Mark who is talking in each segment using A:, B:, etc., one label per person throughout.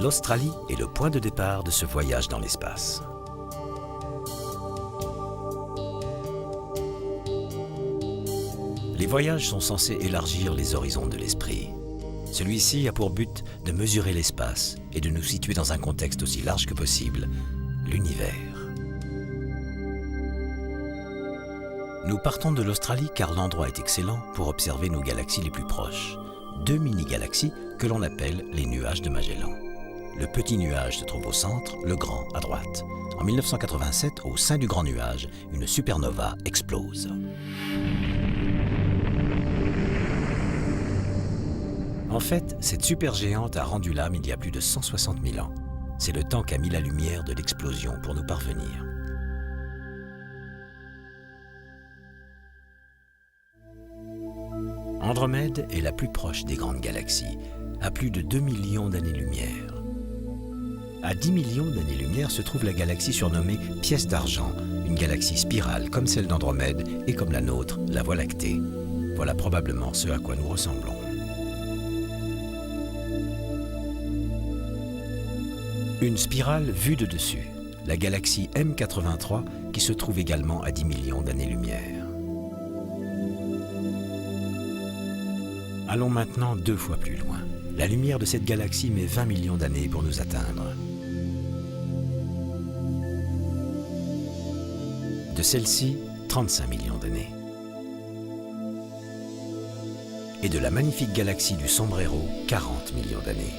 A: L'Australie est le point de départ de ce voyage dans l'espace. Les voyages sont censés élargir les horizons de l'esprit. Celui-ci a pour but de mesurer l'espace et de nous situer dans un contexte aussi large que possible, l'univers. Nous partons de l'Australie car l'endroit est excellent pour observer nos galaxies les plus proches. 2 mini-galaxies que l'on appelle les nuages de Magellan. Le petit nuage se trouve au centre, le grand à droite. En 1987, au sein du grand nuage, une supernova explose. En fait, cette supergéante a rendu l'âme il y a plus de 160 000 ans. C'est le temps qu'a mis la lumière de l'explosion pour nous parvenir. Andromède est la plus proche des grandes galaxies, à plus de 2 millions d'années-lumière. À 10 millions d'années-lumière se trouve la galaxie surnommée Pièce d'argent, une galaxie spirale comme celle d'Andromède et comme la nôtre, la Voie lactée. Voilà probablement ce à quoi nous ressemblons. Une spirale vue de dessus, la galaxie M83 qui se trouve également à 10 millions d'années-lumière. Allons maintenant 2 fois plus loin. La lumière de cette galaxie met 20 millions d'années pour nous atteindre. De celle-ci, 35 millions d'années. Et de la magnifique galaxie du Sombrero, 40 millions d'années.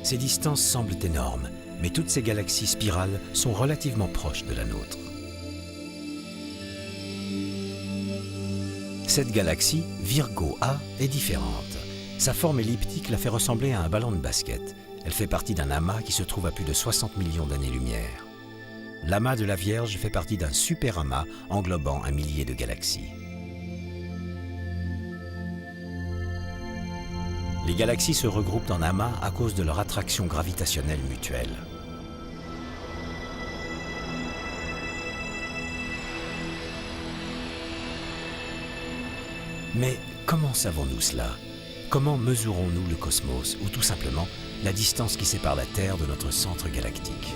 A: Ces distances semblent énormes, mais toutes ces galaxies spirales sont relativement proches de la nôtre. Cette galaxie, Virgo A, est différente. Sa forme elliptique la fait ressembler à un ballon de basket. Elle fait partie d'un amas qui se trouve à plus de 60 millions d'années-lumière. L'amas de la Vierge fait partie d'un super amas englobant un millier de galaxies. Les galaxies se regroupent en amas à cause de leur attraction gravitationnelle mutuelle. Mais comment savons-nous cela? Comment mesurons-nous le cosmos ou tout simplement la distance qui sépare la Terre de notre centre galactique?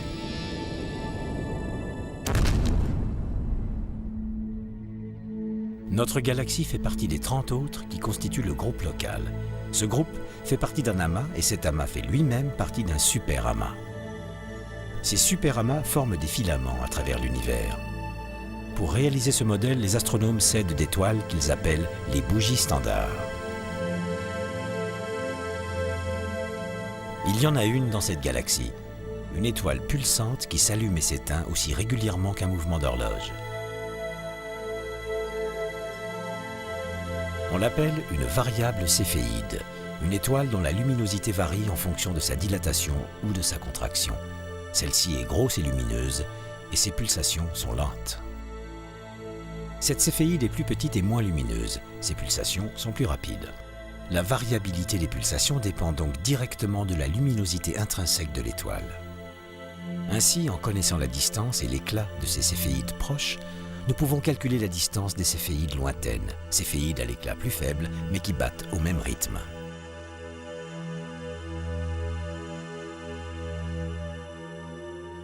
A: Notre galaxie fait partie des 30 autres qui constituent le groupe local. Ce groupe fait partie d'un amas et cet amas fait lui-même partie d'un super amas. Ces super amas forment des filaments à travers l'univers. Pour réaliser ce modèle, les astronomes s'aident d'étoiles qu'ils appellent les bougies standards. Il y en a une dans cette galaxie, une étoile pulsante qui s'allume et s'éteint aussi régulièrement qu'un mouvement d'horloge. On l'appelle une variable céphéide, une étoile dont la luminosité varie en fonction de sa dilatation ou de sa contraction. Celle-ci est grosse et lumineuse, et ses pulsations sont lentes. Cette céphéide est plus petite et moins lumineuse, ses pulsations sont plus rapides. La variabilité des pulsations dépend donc directement de la luminosité intrinsèque de l'étoile. Ainsi, en connaissant la distance et l'éclat de ces céphéides proches, nous pouvons calculer la distance des céphéides lointaines, céphéides à l'éclat plus faible, mais qui battent au même rythme.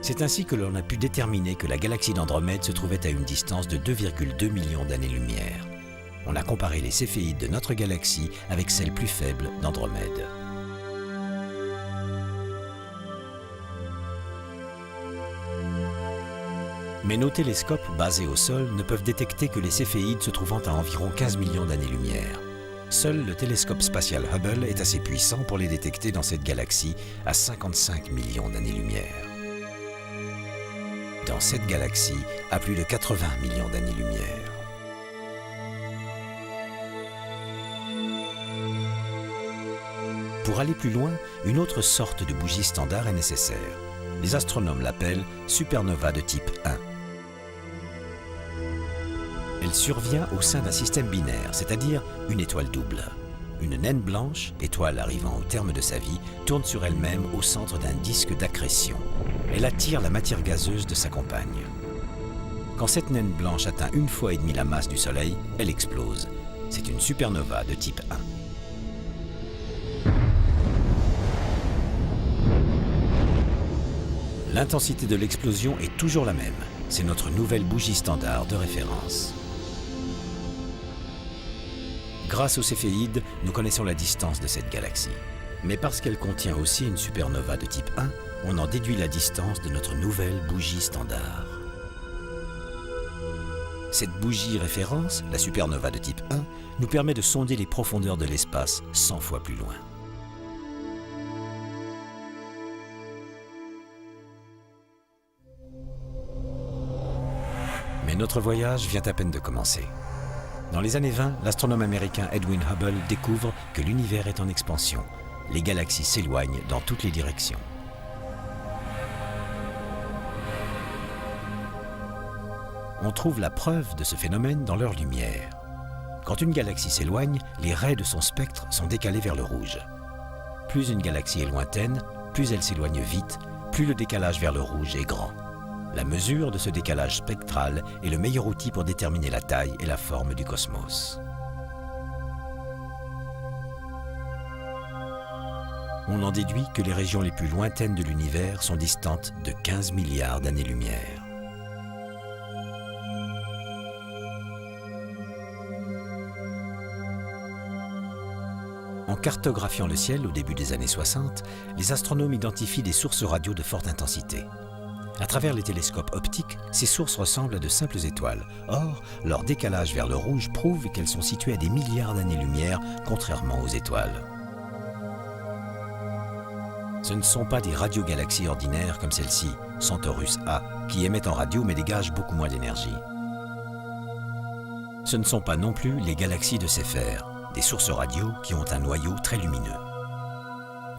A: C'est ainsi que l'on a pu déterminer que la galaxie d'Andromède se trouvait à une distance de 2,2 millions d'années-lumière. On a comparé les céphéides de notre galaxie avec celles plus faibles d'Andromède. Mais nos télescopes basés au sol ne peuvent détecter que les céphéides se trouvant à environ 15 millions d'années-lumière. Seul le télescope spatial Hubble est assez puissant pour les détecter dans cette galaxie à 55 millions d'années-lumière. Dans cette galaxie, à plus de 80 millions d'années-lumière. Pour aller plus loin, une autre sorte de bougie standard est nécessaire. Les astronomes l'appellent supernova de type 1. Elle survient au sein d'un système binaire, c'est-à-dire une étoile double. Une naine blanche, étoile arrivant au terme de sa vie, tourne sur elle-même au centre d'un disque d'accrétion. Elle attire la matière gazeuse de sa compagne. Quand cette naine blanche atteint 1,5 fois la masse du Soleil, elle explose. C'est une supernova de type 1. L'intensité de l'explosion est toujours la même. C'est notre nouvelle bougie standard de référence. Grâce aux céphéides, nous connaissons la distance de cette galaxie. Mais parce qu'elle contient aussi une supernova de type 1, on en déduit la distance de notre nouvelle bougie standard. Cette bougie référence, la supernova de type 1, nous permet de sonder les profondeurs de l'espace 100 fois plus loin. Mais notre voyage vient à peine de commencer. Dans les années 20, l'astronome américain Edwin Hubble découvre que l'univers est en expansion. Les galaxies s'éloignent dans toutes les directions. On trouve la preuve de ce phénomène dans leur lumière. Quand une galaxie s'éloigne, les raies de son spectre sont décalées vers le rouge. Plus une galaxie est lointaine, plus elle s'éloigne vite, plus le décalage vers le rouge est grand. La mesure de ce décalage spectral est le meilleur outil pour déterminer la taille et la forme du cosmos. On en déduit que les régions les plus lointaines de l'univers sont distantes de 15 milliards d'années-lumière. En cartographiant le ciel au début des années 60, les astronomes identifient des sources radio de forte intensité. À travers les télescopes optiques, ces sources ressemblent à de simples étoiles. Or, leur décalage vers le rouge prouve qu'elles sont situées à des milliards d'années-lumière, contrairement aux étoiles. Ce ne sont pas des radiogalaxies ordinaires comme celle-ci, Centaurus A, qui émettent en radio mais dégagent beaucoup moins d'énergie. Ce ne sont pas non plus les galaxies de Seyfert, des sources radio qui ont un noyau très lumineux.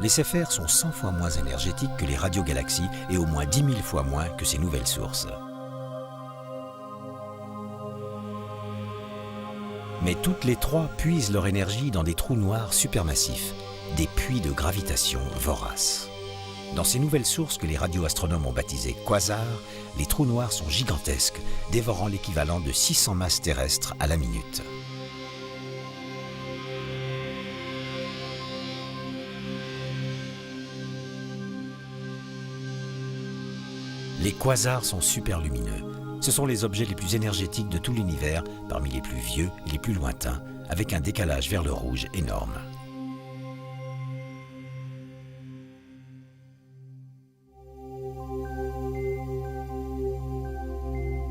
A: Les Seyfert sont 100 fois moins énergétiques que les radiogalaxies et au moins 10 000 fois moins que ces nouvelles sources. Mais toutes les trois puisent leur énergie dans des trous noirs supermassifs, des puits de gravitation voraces. Dans ces nouvelles sources que les radioastronomes ont baptisées quasars, les trous noirs sont gigantesques, dévorant l'équivalent de 600 masses terrestres à la minute. Les quasars sont super lumineux. Ce sont les objets les plus énergétiques de tout l'univers, parmi les plus vieux et les plus lointains, avec un décalage vers le rouge énorme.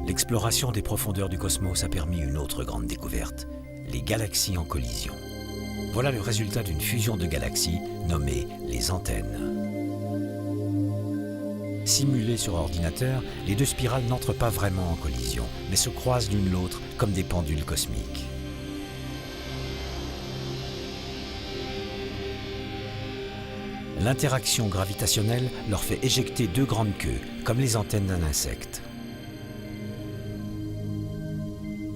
A: L'exploration des profondeurs du cosmos a permis une autre grande découverte, les galaxies en collision. Voilà le résultat d'une fusion de galaxies nommée les antennes. Simulées sur ordinateur, les deux spirales n'entrent pas vraiment en collision, mais se croisent l'une l'autre comme des pendules cosmiques. L'interaction gravitationnelle leur fait éjecter deux grandes queues, comme les antennes d'un insecte.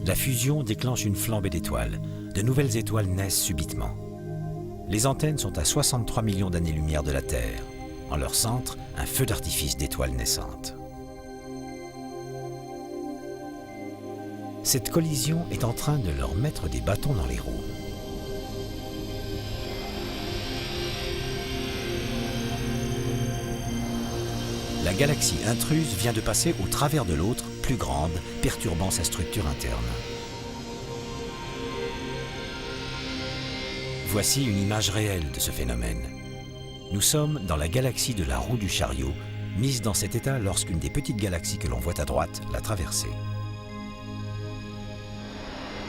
A: La fusion déclenche une flambée d'étoiles. De nouvelles étoiles naissent subitement. Les antennes sont à 63 millions d'années-lumière de la Terre. En leur centre, un feu d'artifice d'étoiles naissantes. Cette collision est en train de leur mettre des bâtons dans les roues. La galaxie intruse vient de passer au travers de l'autre, plus grande, perturbant sa structure interne. Voici une image réelle de ce phénomène. Nous sommes dans la galaxie de la roue du chariot, mise dans cet état lorsqu'une des petites galaxies que l'on voit à droite l'a traversée.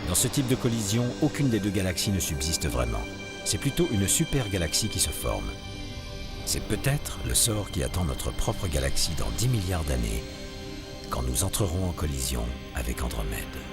A: Dans ce type de collision, aucune des deux galaxies ne subsiste vraiment. C'est plutôt une super-galaxie qui se forme. C'est peut-être le sort qui attend notre propre galaxie dans 10 milliards d'années, quand nous entrerons en collision avec Andromède.